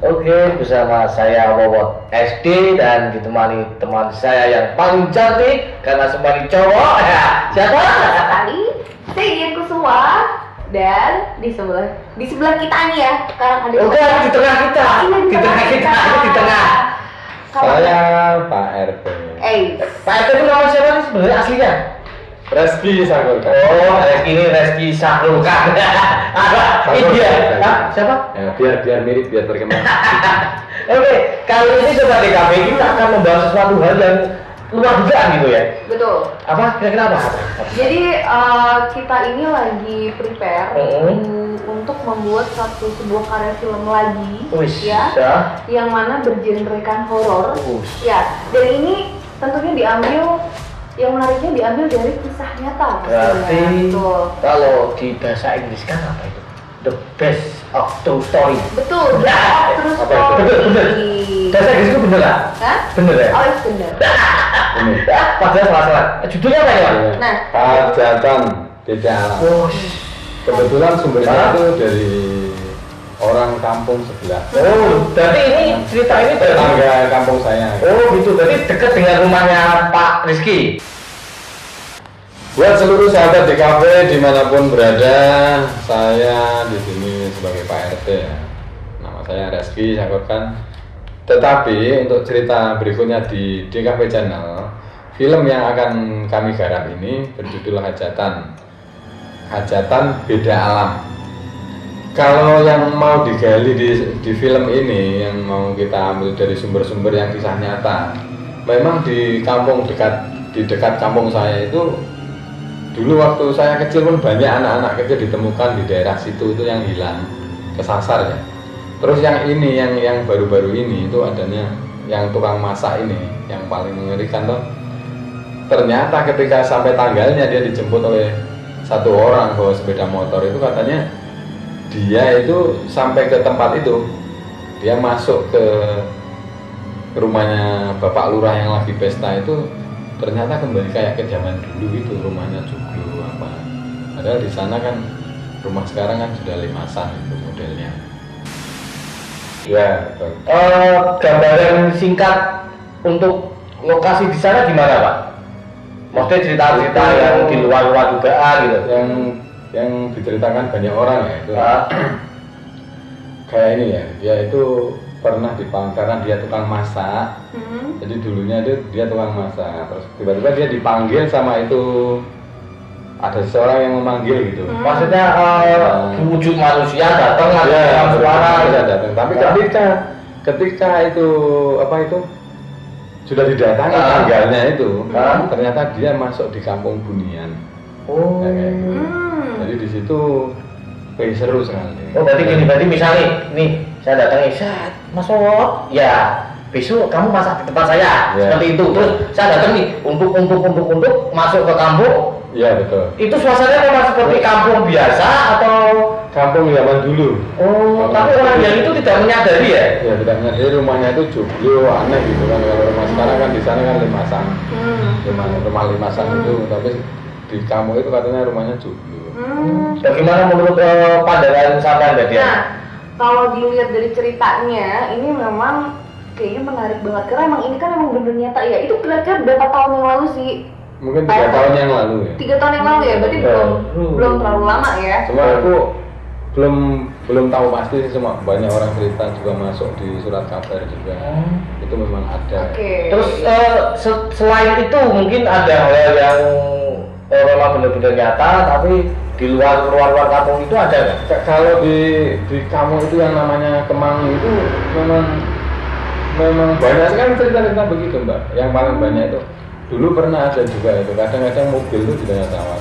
Oke, bersama saya Wawot SD dan ditemani teman saya yang paling cantik karena semuanya cowok. Ya, siapa? Sekali, saya Dian Kusuma dan di sebelah kita nih ya. Sekarang ada. Oke, di tengah kita. Di tengah kita, di tengah. Saya Pak RT. Pak RT itu nama siapa nih sebenarnya aslinya? Reski Sakurkan. Oh, ini Reski Sakurkan. Ini dia. Siapa? Ya, biar mirip, biar terkenal. Oke, kali ini Sobat DKP kita akan membahas sesuatu hal yang luar dugaan gitu ya. Betul. Apa? Kira-kira apa? Jadi kita ini lagi prepare untuk membuat sebuah karya film lagi, ya, yang mana bergenrekan horor. Ya, dan ini tentunya yang menariknya diambil dari kisah nyata. Berarti kalau di bahasa Inggris kan apa itu? The best of true story. Betul. Terus bener. Bahasa Inggris itu bener lah. Bener ya? Oh, itu bener. Padahal salah. Judulnya apa ya? Nah, Hajatan Tidak Alam. Kebetulan sumbernya itu dari orang kampung sebelah. Oh, berarti ini cerita ini tetangga kampung saya. Oh, gitu. Berarti dekat dengan rumahnya Pak Rizky. Buat seluruh sahabat DKP dimanapun berada, saya di sini sebagai Pak RT ya. Nama saya Reski Sakurkan. Tetapi untuk cerita berikutnya di DKP Channel, film yang akan kami garap ini berjudul Hajatan Beda Alam. Kalau yang mau digali di film ini, yang mau kita ambil dari sumber-sumber yang kisah nyata, memang di dekat kampung saya itu, dulu waktu saya kecil pun banyak anak-anak kecil ditemukan di daerah situ itu yang hilang, kesasar ya. Terus yang ini, yang baru-baru ini itu adanya yang tukang masak ini, yang paling mengerikan tuh. Ternyata ketika sampai tanggalnya dia dijemput oleh satu orang bawa sepeda motor, itu katanya dia itu sampai ke tempat itu, dia masuk ke rumahnya Bapak Lurah yang lagi pesta itu, ternyata kembali kayak ke zaman dulu itu, rumahnya joglo apa. Padahal di sana kan rumah sekarang kan sudah limasan itu modelnya. Ya, betul. Gambaran singkat untuk lokasi di sana gimana Pak? Maksudnya cerita-cerita yang di luar dugaan gitu. Yang diceritakan banyak orang ya itu kayak ini ya, dia itu pernah dipanggil karena dia tukang masak. Jadi dulunya itu dia tukang masak, terus tiba-tiba dia dipanggil sama itu, ada seseorang yang memanggil gitu. Maksudnya wujud manusia datang ada suara bisa datang. Tapi ketika itu sudah didatangi tanggalnya itu, ternyata dia masuk di kampung Bunian. Oh. Kayak gitu. Jadi di situ seru sekali. Oh, berarti misalnya nih saya datangi, masuk, ya besok kamu masak di tempat saya, seperti itu. Terus saya datang nih untuk masuk ke kampung. Iya betul. Itu suasananya memang seperti kampung biasa atau kampung zaman dulu? Oh, tapi orang yang itu tidak menyadari ya? Ya tidak menyadari, rumahnya itu joglo, aneh gitu kan. Kalau rumah sekarang kan di sana kan limasan, rumah limasan itu, tapi di kampung itu katanya rumahnya joglo. Bagaimana menurut pandangan sampean Mbak Dian? Nah, kalau dilihat dari ceritanya, ini memang kayaknya menarik banget karena emang ini kan emang bener nyata ya. Itu kira-kira berapa tahun yang lalu sih? Mungkin 3 tahun yang lalu ya. 3 tahun yang lalu ya, berarti belum terlalu lama ya. Cuma aku belum tahu pasti sih, cuma banyak orang cerita juga masuk di surat kabar juga. Itu memang ada. Terus selain itu mungkin ada hal yang memang benar-benar nyata, tapi di luar kampung itu ada nggak? Kalau di kampung itu yang namanya Kemang itu memang banyak sekali cerita-cerita begitu Mbak. Yang paling banyak itu dulu pernah ada juga itu, kadang-kadang mobil itu tidak tahu.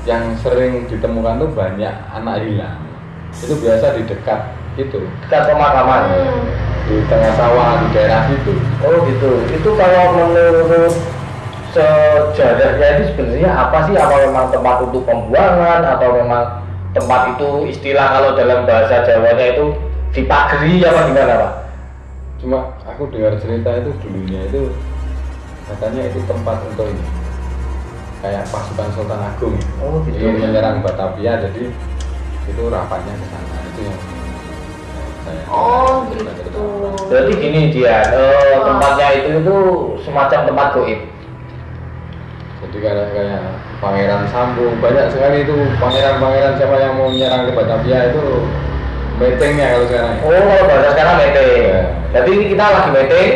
Yang sering ditemukan tuh banyak anak hilang. Itu biasa di dekat pemakaman, di tengah sawah di daerah situ. Oh gitu. Itu kalau menurut sejarahnya itu sebenarnya apa sih? Apa memang tempat untuk pembuangan atau memang tempat itu istilah kalau dalam bahasa Jawanya itu dipageri apa gimana Pak? Cuma aku dengar cerita itu dulunya itu katanya itu tempat untuk ini, kayak pasukan Sultan Agung. Oh gitu. Itu menyerang Batavia, jadi itu rapatnya ke sana. Itu yang Oh gitu. Berarti gini dia, tempatnya itu semacam tempat goib. Jadi kayak Pangeran Sambo, banyak sekali itu pangeran-pangeran siapa yang mau menyerang ke Batavia itu meetingnya kalau sekarang. Oh, kalau bahasa sekarang meeting. Ya. Jadi ini kita lagi meeting,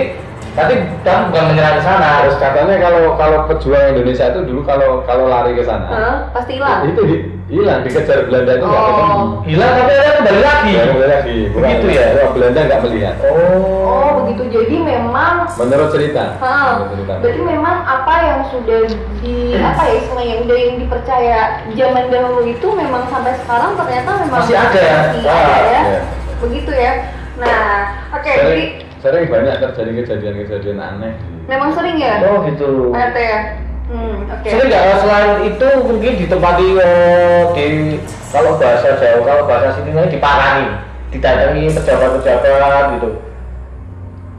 tapi kan bukan menyerang ke sana. Terus katanya kalau pejuang Indonesia itu dulu kalau lari ke sana, pasti hilang. Itu hilang, dikejar Belanda itu nggak ketemu. Hilang tapi ada kembali lagi. Ya, kembali lagi. Begitu ya. Belanda nggak melihat. Oh begitu. Jadi memang. Menurut cerita. Berarti memang apa yang sudah yang dipercaya zaman dahulu itu memang sampai sekarang ternyata memang masih ada ya. Begitu ya. Nah, oke. Jadi sering banyak terjadi kejadian aneh. Memang sering ya? Oh gitu. Pak RT ya? Okay. Sering nggak? Selain itu mungkin ditempati kalau bahasa Jawa, kalau bahasa sininya diparani, didatangi pejabat-pejabat gitu.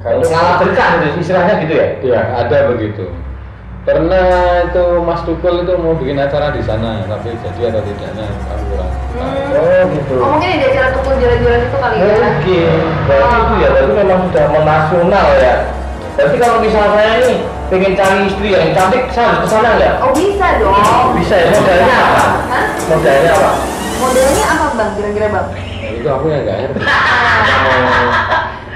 Kalau ngalah berkah gitu, istilahnya gitu ya? Iya, ada begitu. Pernah itu Mas Tukul itu mau bikin acara di sana, tapi jadi atau tidaknya aku kurang. Oh gitu. Oh mungkin ada acara Tukul jalan-jalan itu kali ya? Mungkin. Berarti itu ya, berarti memang sudah menasional ya. Berarti kalau misalnya saya ini pengen cari istri yang cantik, saya harus kesana nggak? Oh bisa dong. Bisa ya. Modalnya apa? Hah? Modalnya apa? Modelnya apa bang? Kira-kira bang? Itu aku yang nggak ngerti.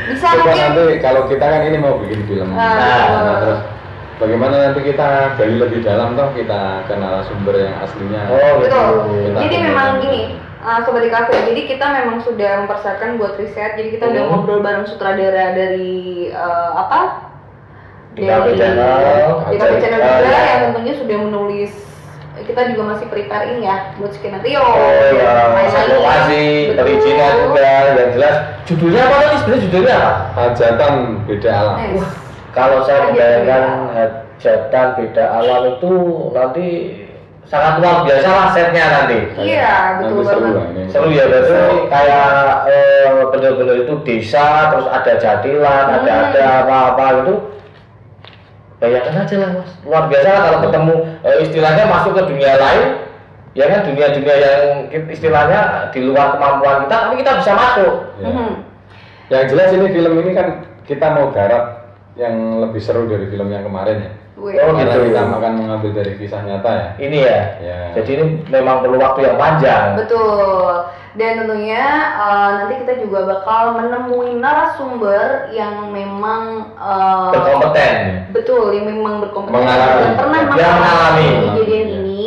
Bisa coba mungkin. Nanti kalau kita kan ini mau bikin film. Terus bagaimana nanti kita gali lebih dalam toh kita kenal sumber yang aslinya. Oh betul. Kita jadi memang gini, Sobat di Cafe. Jadi kita memang sudah mempersiapkan buat riset. Jadi kita udah ngobrol bareng sutradara dari di Cafe Channel juga yang tentunya sudah menulis. Kita juga masih preparing ya buat skenario. Oh ya, lokasi, perizinan juga. Yang jelas judulnya apa tadi? Sebenarnya judulnya apa? Hajatan Beda Alam. Kalau saya membayangkan Hajatan Beda Alam itu nanti sangat luar biasa lah setnya nanti. Iya, betul banget. Seru ya, berarti kayak bener-bener itu desa, terus ada jatilan, ada apa-apa gitu. Bayangkan aja lah mas, luar biasa lah kalau ketemu istilahnya masuk ke dunia lain, ya kan dunia-dunia yang istilahnya di luar kemampuan kita, tapi kita bisa masuk. Ya. Yang jelas ini film ini kan kita mau garap yang lebih seru dari film yang kemarin ya. Karena gitu. kita akan mengambil dari kisah nyata ya. Ini ya. Jadi ini memang perlu waktu yang panjang. Betul. Dan tentunya nanti kita juga bakal menemui narasumber yang memang berkompeten. Betul, yang memang berkompeten dan pernah mengalami kejadian ini.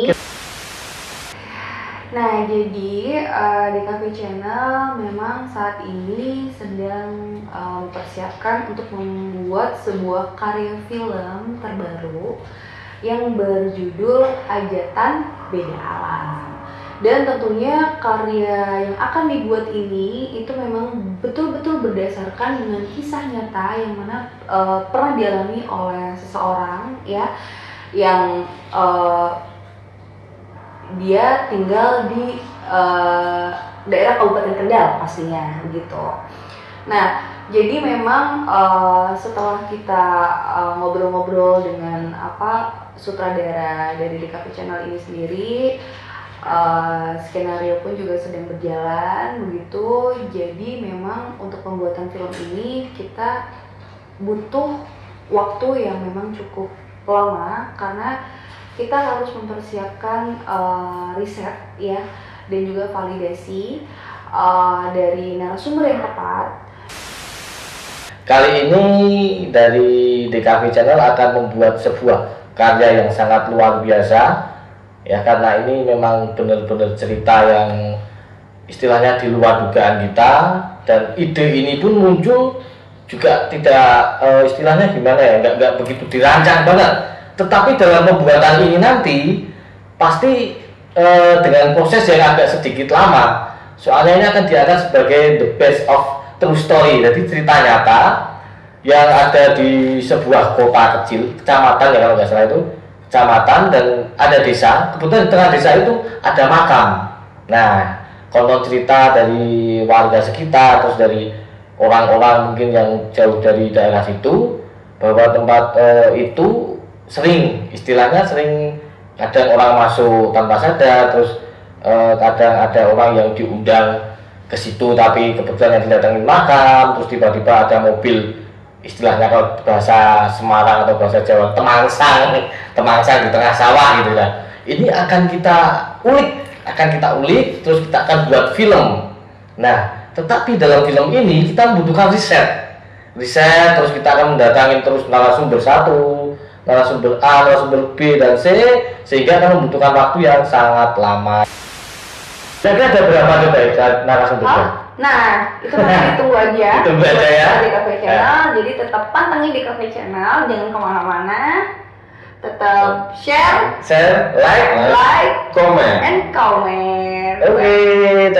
Nah, jadi di Cafe Channel memang saat ini sedang mempersiapkan untuk membuat sebuah karya film terbaru yang berjudul Hajatan Beda Alam. Dan tentunya karya yang akan dibuat ini itu memang betul-betul berdasarkan dengan kisah nyata yang mana pernah dialami oleh seseorang ya yang dia tinggal di daerah Kabupaten Kendal pastinya gitu. Nah, jadi memang setelah kita ngobrol-ngobrol dengan sutradara dari The Cafe Channel ini sendiri, skenario pun juga sedang berjalan begitu. Jadi memang untuk pembuatan film ini kita butuh waktu yang memang cukup lama karena kita harus mempersiapkan riset ya dan juga validasi dari narasumber yang tepat. Kali ini dari The Cafe Channel akan membuat sebuah karya yang sangat luar biasa ya, karena ini memang benar-benar cerita yang istilahnya di luar dugaan kita, dan ide ini pun muncul juga tidak istilahnya gimana ya, nggak begitu dirancang banget. Tetapi dalam pembuatan ini nanti pasti dengan proses yang agak sedikit lama. Soalnya ini akan diangkat sebagai the best of true story. Jadi cerita nyata yang ada di sebuah kota kecil, kecamatan ya kalau nggak salah itu, kecamatan, dan ada desa. Kebetulan di tengah desa itu ada makam. Nah, konon cerita dari warga sekitar, terus dari orang-orang mungkin yang jauh dari daerah situ, bahwa tempat itu sering kadang orang masuk tanpa sadar, terus kadang ada orang yang diundang ke situ, tapi kebetulan yang didatengin makam, terus tiba-tiba ada mobil, istilahnya kalau bahasa Semarang atau bahasa Jawa temangsang di tengah sawah gitu kan. Ini akan kita ulik, terus kita akan buat film. Nah, tetapi dalam film ini kita membutuhkan riset, terus kita akan mendatangin terus narasumber satu, narasumber A, narasumber B dan C, sehingga akan membutuhkan waktu yang sangat lama. Jadi ada berapa coba narasumbernya? Nah, itu nanti ditunggu aja. Ditunggu aja ya. Di Cafe Channel, jadi tetap pantengin di Cafe Channel, jangan kemana-mana. Tetap share, like, comment, and comment. Oke,